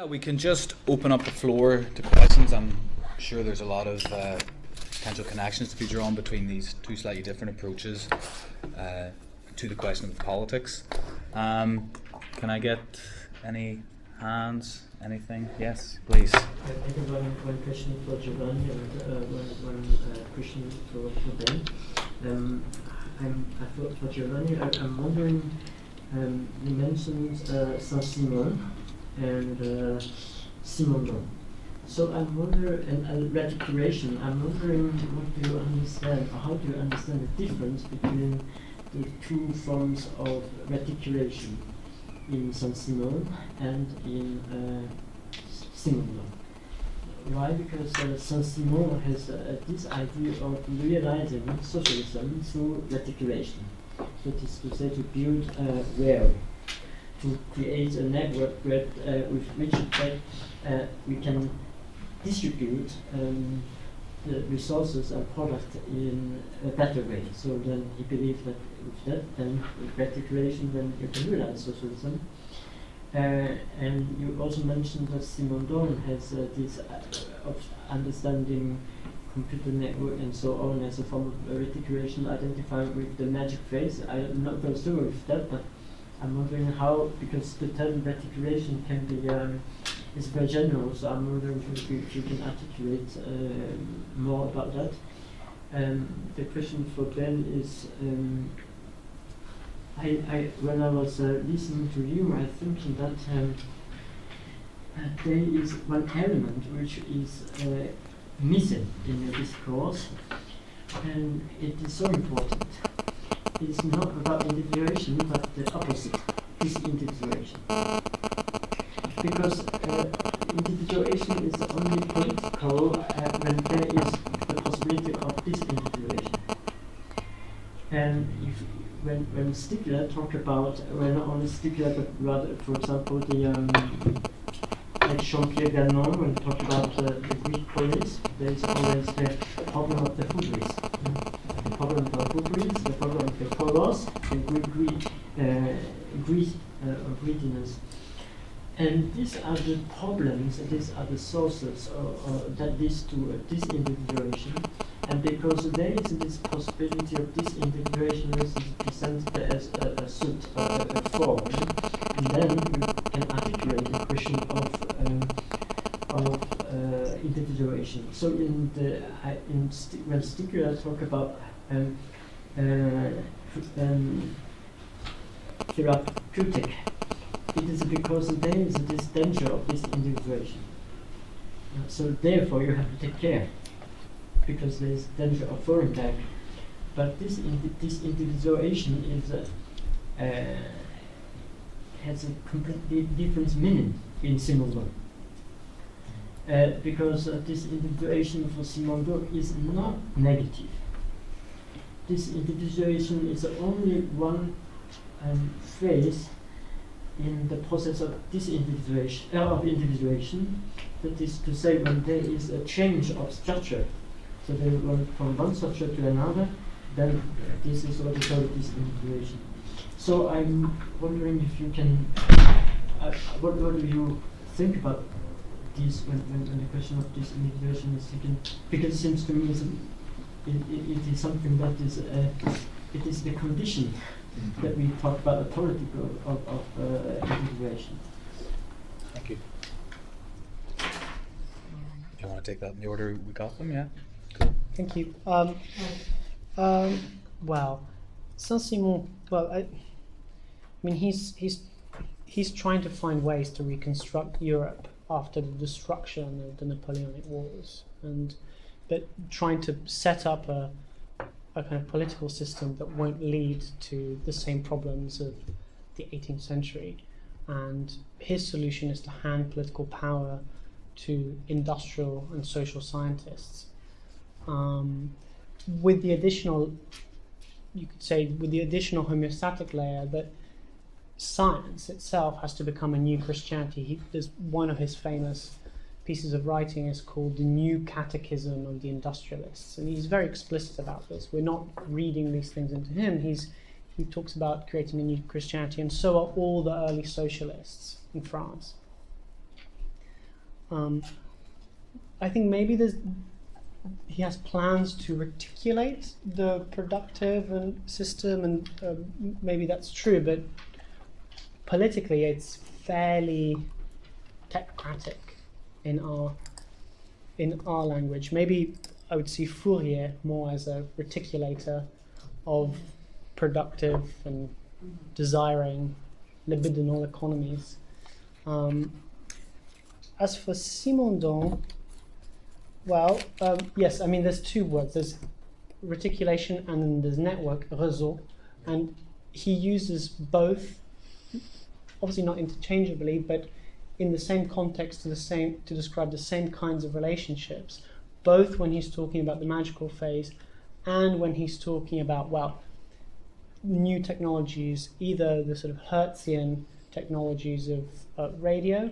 We can just open up the floor to questions. I'm sure there's a lot of potential connections to be drawn between these two slightly different approaches to the question of politics. Can I get any hands? Anything? Yes, please. I think one question for Giovanni and one question for Ben. For Giovanni, I'm wondering, you mentioned Saint-Simon and Simondon. So I'm wondering, and reticulation, I'm wondering what do you understand, or how do you understand the difference between the two forms of reticulation in Saint-Simon and in Simondon? Why? Because Saint-Simon has this idea of realizing socialism through reticulation. That is to say, to build a rail, to create a network with which we can distribute the resources and products in a better way. So then he believed that with that, then with reticulation, then you can realize socialism. And you also mentioned that Simondon has this of understanding computer network and so on as a form of reticulation identified with the magic phrase. I'm not going through with that, but I'm wondering how, because the term reticulation can be is very general, so I'm wondering if you can articulate more about that. The question for Ben is, when I was listening to you, I thinking that there is one element which is missing in the discourse, and it is so important. It is not about individuation, but the opposite, disindividuation. Because individuation is only political when there is the possibility of disindividuation. And if when Stigler talk about, well, not only Stigler, but rather, for example, like Jean-Pierre Gagnon, when talk about the Greek police, there is always the problem of the hubris. The problem of the hubris, the problem of the polos, the greediness. And these are the problems, these are the sources that lead to disindividuation. And because there is this possibility of disindividuation, this is presented as a suit, a form, and then you can articulate the question of individuation. So when Stigler talk about therapeutic, it is because there is this danger of disindividuation. So therefore you have to take care, because there is danger of falling back. But this individuation is has a completely different meaning in Simondon. Because this individuation for Simondon is not negative. This individuation is only one phase in the process of individuation. That is to say, when there is a change of structure, so they run from one structure to another, then this is what we call disindividuation. So I'm wondering if you can, what do you think about this when the question of disindividuation is taken? Because it seems to me it is something that is it is the condition that we talk about, the political of individuation. Thank you. You want to take that in the order we got them? Yeah. Cool. Thank you. Well, Saint-Simon. Well, I mean, he's trying to find ways to reconstruct Europe after the destruction of the Napoleonic Wars, but trying to set up a kind of political system that won't lead to the same problems of the 18th century. And his solution is to hand political power to industrial and social scientists. With the additional, you could say, with the additional homeostatic layer that science itself has to become a new Christianity. There's one of his famous pieces of writing is called The New Catechism of the Industrialists, and he's very explicit about this. We're not reading these things into him. He talks about creating a new Christianity, and so are all the early socialists in France. I think maybe he has plans to reticulate the productive and system, and maybe that's true, but politically it's fairly technocratic in our language. Maybe I would see Fourier more as a reticulator of productive and desiring libidinal economies. As for Simondon, well, yes, I mean, there's two words. There's reticulation and then there's network, réseau, and he uses both, obviously not interchangeably, but in the same context to describe the same kinds of relationships, both when he's talking about the magical phase and when he's talking about, well, new technologies, either the sort of Hertzian technologies of radio,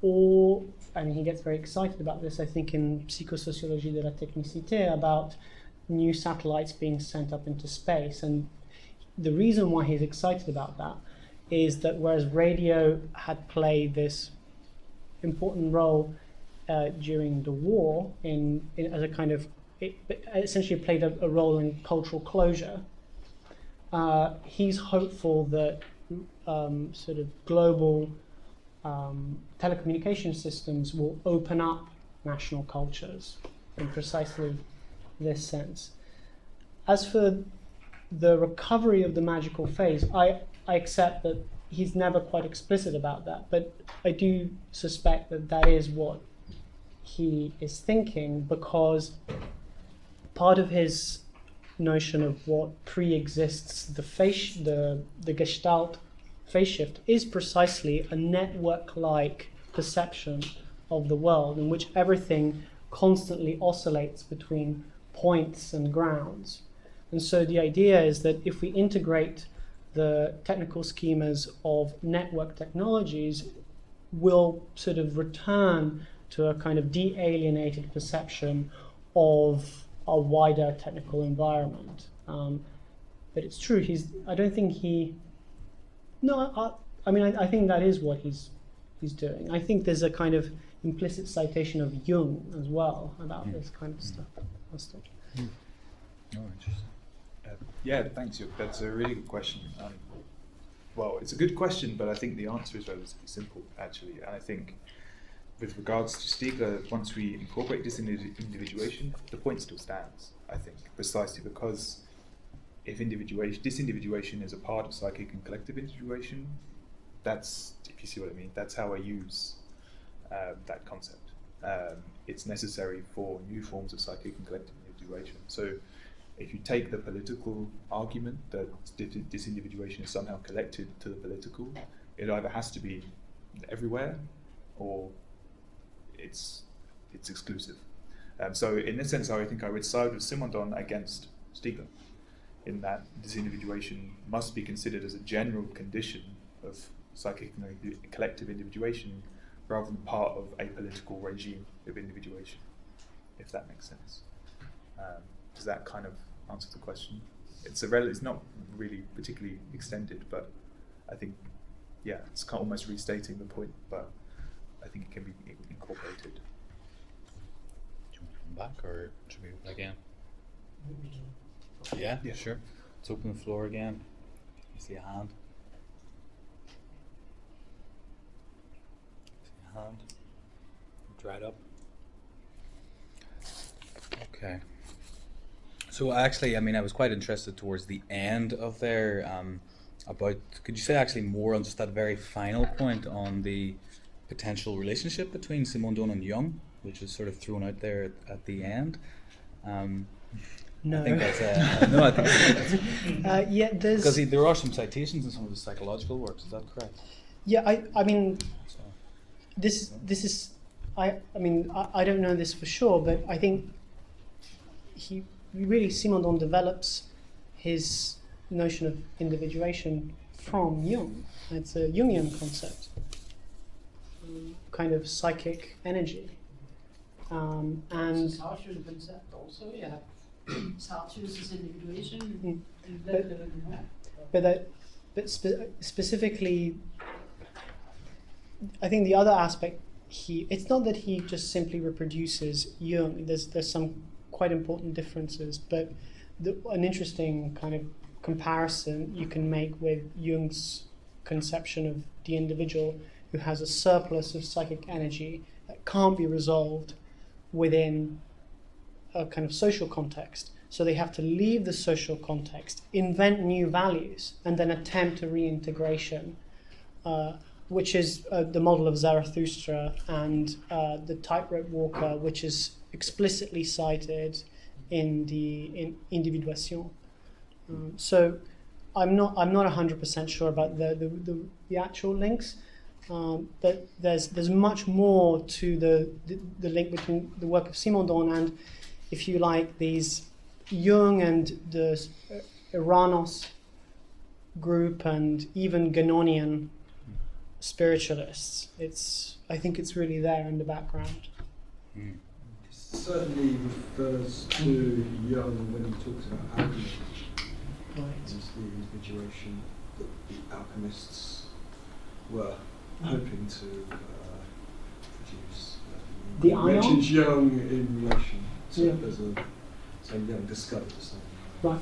or, I mean, he gets very excited about this, I think, in Psychosociologie de la Technicité, about new satellites being sent up into space. And the reason why he's excited about that is that whereas radio had played this important role during the war as a kind of, it essentially played a role in cultural closure, he's hopeful that sort of global telecommunication systems will open up national cultures in precisely this sense. As for the recovery of the magical phase, I accept that he's never quite explicit about that, but I do suspect that that is what he is thinking, because part of his notion of what pre-exists the Gestalt phase shift is precisely a network-like perception of the world in which everything constantly oscillates between points and grounds. And so the idea is that if we integrate the technical schemas of network technologies, we'll sort of return to a kind of de-alienated perception of a wider technical environment. But it's true, I think that is what he's doing. I think there's a kind of implicit citation of Jung as well about this kind of stuff. Oh, interesting. Yeah, thanks. That's a really good question. Well, it's a good question, but I think the answer is relatively simple, actually. And I think with regards to Stiegler, once we incorporate this individuation, the point still stands, I think, precisely because if disindividuation is a part of psychic and collective individuation, that's, if you see what I mean, that's how I use that concept. It's necessary for new forms of psychic and collective individuation. So if you take the political argument that disindividuation is somehow collected to the political, it either has to be everywhere or it's exclusive. So in this sense, I think I would side with Simondon against Stiegler, in that disindividuation must be considered as a general condition of psychic and collective individuation rather than part of a political regime of individuation, if that makes sense. Does that kind of answer the question? It's not really particularly extended, but I think, yeah, it's kind of almost restating the point, but I think it can be incorporated. Do you want to come back, or should we go again? Yeah, sure. Let's open the floor again. I see a hand. Dried up. Okay. So actually, I mean, I was quite interested towards the end of there about, could you say actually more on just that very final point on the potential relationship between Simondon and Jung, which is sort of thrown out there at the end? No. I think that's no, I think that's yeah, there's... Because there are some citations in some of his psychological works, is that correct? Yeah, I mean, So, this is, I mean, I don't know this for sure, but I think Simondon develops his notion of individuation from Jung. It's a Jungian concept, kind of psychic energy. And Sartre's concept also, yeah. Sartre's individuation. But specifically, I think the other aspect it's not that he just simply reproduces Jung. There's some quite important differences, but an interesting kind of comparison you can make with Jung's conception of the individual who has a surplus of psychic energy that can't be resolved within a kind of social context. So they have to leave the social context, invent new values, and then attempt a reintegration, which is the model of Zarathustra and the tightrope walker, which is explicitly cited in the Individuation. So I'm not 100% sure about the actual links, but there's much more to the link between the work of Simondon and, if you like, these Jung and the Iranos group and even Guénonian spiritualists. I think it's really there in the background. Mm. Certainly refers to Jung when he talks about alchemy. Right. It's the individuation that the alchemists were hoping to produce. The He ion? mentions Jung in relation to Yeah. as a saying Jung discovered the same Right.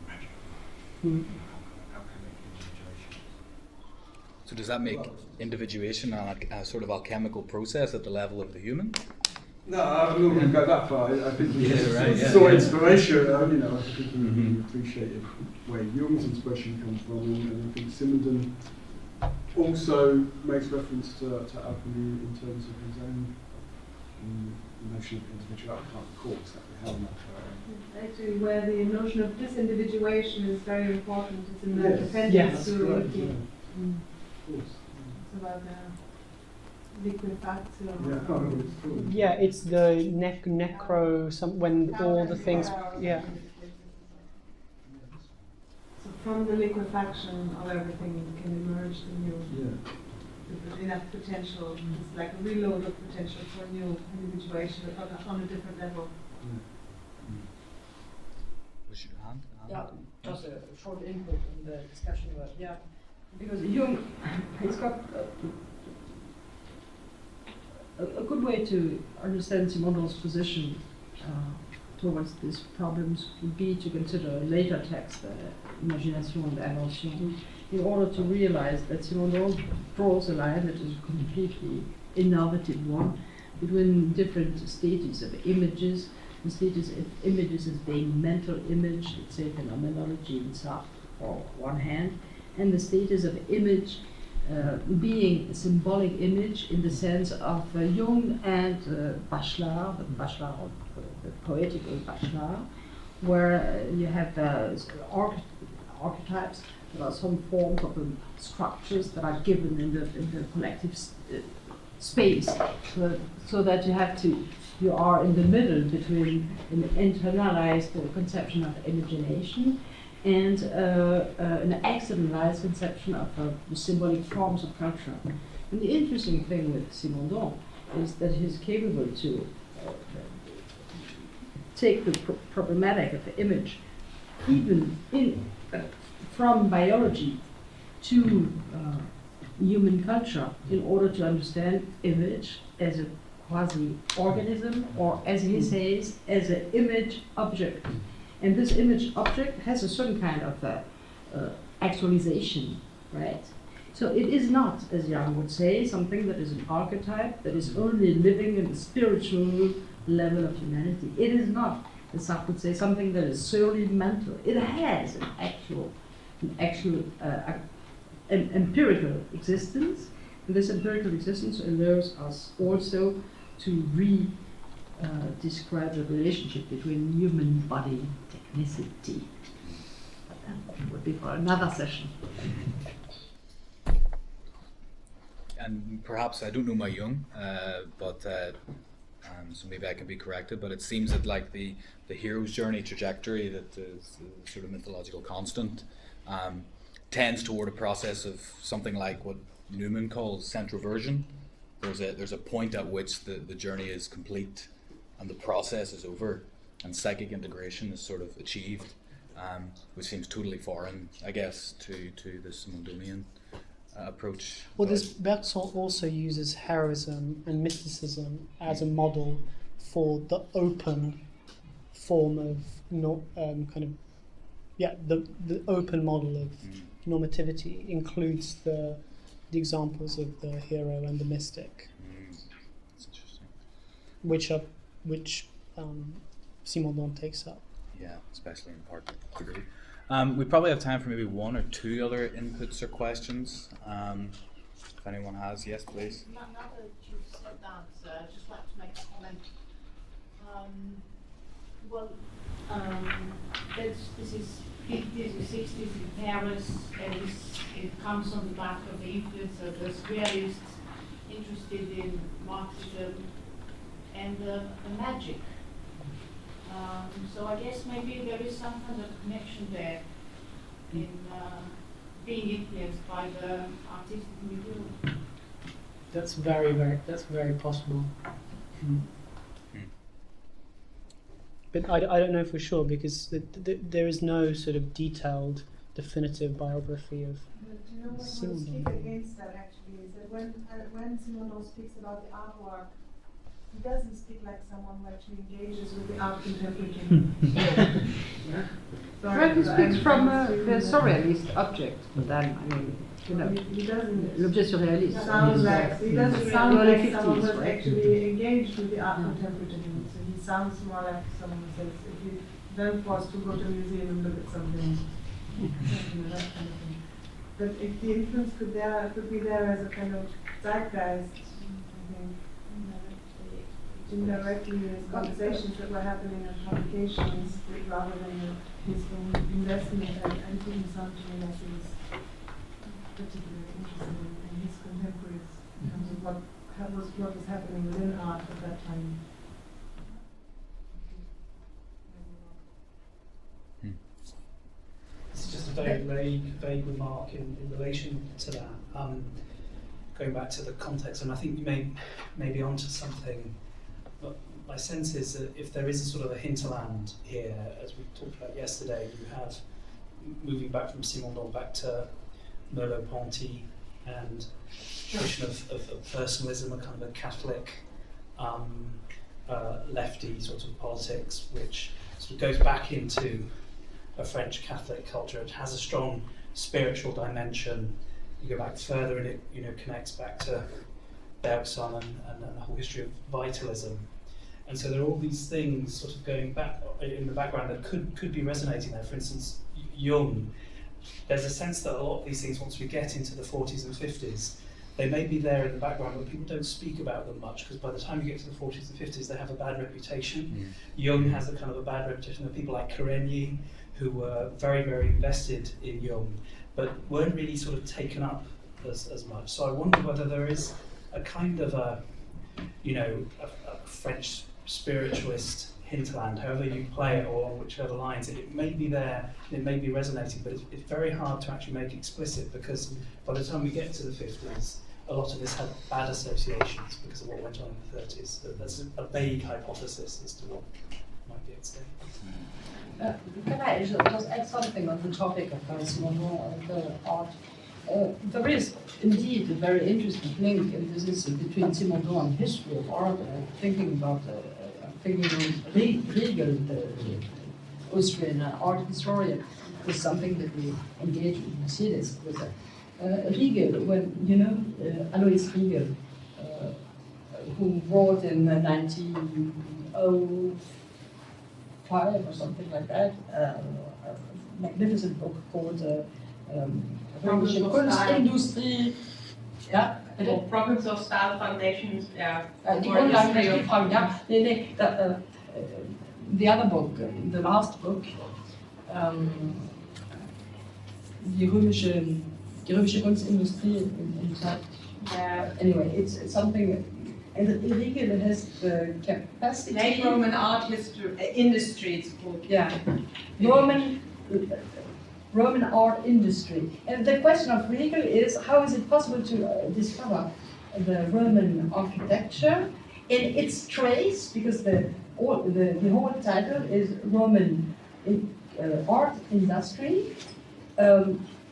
magic alchemic individuation. So does that make individuation a sort of alchemical process at the level of the human? No, I'm not going to go that far. I think we Yeah. saw inspiration. I think we appreciated where Jung's inspiration comes from, and I think Simondon also makes reference to alchemy in terms of his own notion of individuality. I can't recall exactly how much. Actually, where the notion of disindividuation is very important is in the Yes. dependence Yes, to correct, the, yeah. mm, Of course. it's about the liquefaction. Yeah, I can't remember what it's called. Yeah, it's the necro, when all the things, yeah. So from the liquefaction of everything can emerge the new, Yeah. enough potential. It's like a reload of potential for new individuation on a different level. Was your hand? Yeah, just a short input in the discussion about, because Jung, he's got a good way to understand Simondon's position towards these problems would be to consider a later text, Imagination and Invention, in order to realize that Simondon draws a line that is a completely innovative one between different stages of images. The status of images as being mental image, let's say phenomenology in Sartre on one hand, and the status of image being a symbolic image in the sense of Jung and Bachelard, the poetical Bachelard, where you have archetypes that are some forms of structures that are given in the collective space, so that you are in the middle between an internalized conception of imagination and an externalized conception of the symbolic forms of culture. And the interesting thing with Simondon is that he's capable to take the problematic of the image, even from biology to human culture, in order to understand image as a quasi-organism, or as he says, as an image object. And this image object has a certain kind of actualization, right? So it is not, as Jung would say, something that is an archetype that is only living in the spiritual level of humanity. It is not, as Sartre would say, something that is solely mental. It has an actual empirical existence, and this empirical existence allows us also to describe the relationship between human body technicity. But that would be for another session. And perhaps, I don't know my Jung, but so maybe I can be corrected, but it seems that like the hero's journey trajectory that is a sort of mythological constant tends toward a process of something like what Newman calls centroversion. There's a point at which the journey is complete and the process is over and psychic integration is sort of achieved, which seems totally foreign, I guess, to the Simondonian approach. Well, Bergson also uses heroism and mysticism as a model for the open form of the open model of normativity includes the examples of the hero and the mystic, That's interesting. which Simondon takes up. Yeah, especially in part 3. We probably have time for maybe one or two other inputs or questions. If anyone has, yes, please. Now that you've said that, I'd just like to make a comment. This is 50s or 60s in Paris, and it comes on the back of the influence of the surrealists interested in Marxism and the magic. So I guess maybe there is some kind of connection there in being influenced by the artistic milieu. That's very possible. But I don't know for sure because there is no sort of detailed, definitive biography of But you know what I Simondon. speak against that actually is that when Simondon speaks about the artwork, he doesn't speak like someone who actually engages with the art contemplatively. Well, he speaks from the surrealist object, but then, I mean, you know, He doesn't l'objet surréaliste. sound like, he doesn't sound Early like someone 50s, who's right? actually engaged with the art contemplatively. So he sounds more like someone who says, if you don't forced to go to a museum and look at something, you know, that kind of thing. But if the influence could be there as a kind of zeitgeist, I think, indirectly in his conversations that were happening in publications rather than his own investment, and didn't sound to me like he was particularly interested in his contemporaries in terms of what was happening within art at that time. It's just a very vague remark in relation to that. Going back to the context, and I think you may be onto something. But my sense is that if there is a sort of a hinterland here, as we talked about yesterday, you have moving back from Simondon back to Merleau-Ponty and tradition of personalism, a kind of a Catholic lefty sort of politics, which sort of goes back into a French Catholic culture. It has a strong spiritual dimension. You go back further and it connects back to Bergson and the whole history of vitalism. And so there are all these things sort of going back in the background that could be resonating there. For instance, Jung, there's a sense that a lot of these things, once we get into the 40s and 50s, they may be there in the background, but people don't speak about them much, because by the time you get to the 40s and 50s, they have a bad reputation. Jung has a kind of a bad reputation. There are people like Heaney, who were very, very invested in Jung, but weren't really sort of taken up as much. So I wonder whether there is a kind of a French spiritualist hinterland, however you play it or on whichever lines, it may be there, it may be resonating, but it's very hard to actually make explicit, because by the time we get to the 50s, a lot of this had bad associations because of what went on in the 30s. That's a vague hypothesis as to what might be at stake. Can I just add something on the topic of Simondon and the art? There is indeed a very interesting link in this between Simondon and history of art. Thinking about Riegel, the Austrian art historian, was something that we engage with Mercedes with. Riegel, when Alois Riegel, who wrote in 1905 or something like that, a magnificent book called Kunstindustrie. Ja, Or Problems of Style Foundations, yeah. The other book, the last book, die römische Kunstindustrie in Zeit. Anyway, it's something, and Riegel has the capacity. Late Roman art history, industry, it's called. Yeah, Roman art industry. And the question of Riegel is, how is it possible to discover the Roman architecture in its trace, because the whole title is Roman art industry,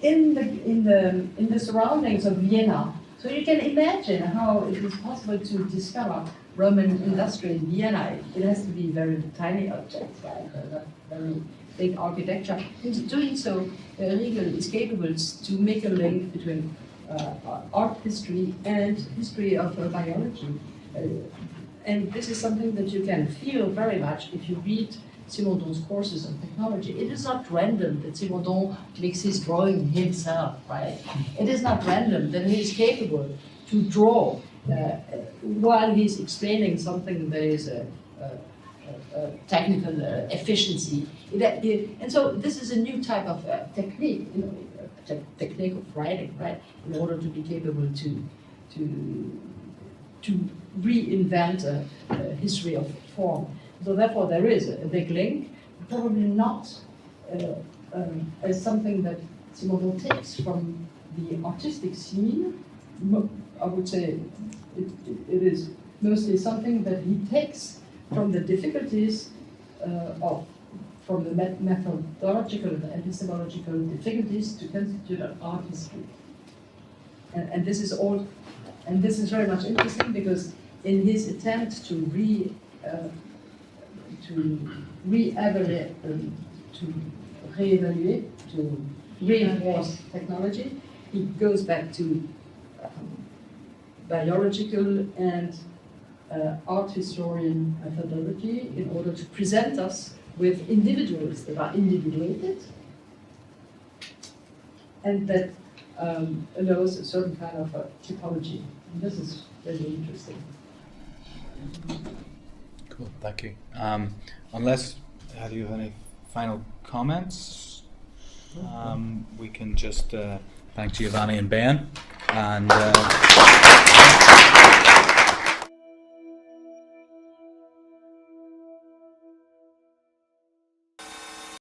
in the surroundings of Vienna. So you can imagine how it is possible to discover Roman industry in Vienna. It has to be very tiny objects, right? Not very big architecture. In doing so, Riegel is capable to make a link between art history and history of biology. And this is something that you can feel very much if you read Simondon's courses on technology. It is not random that Simondon makes his drawing himself, right? It is not random that he is capable to draw while he's explaining something that is a technical efficiency. And so this is a new type of technique, you know, technique of writing, right? In order to be capable to reinvent a history of form. So therefore there is a big link, probably not as something that Simondon takes from the artistic scene. I would say it is mostly something that he takes from the difficulties from the methodological and epistemological difficulties to constitute an art history. And this is all, and this is very much interesting because in his attempt to reevaluate, to reinforce technology, he goes back to biological and art historian methodology in order to present us with individuals that are individuated and that allows a certain kind of typology. And this is really interesting. Cool, thank you. Unless you have any final comments, we can just thank Giovanni and Ben. And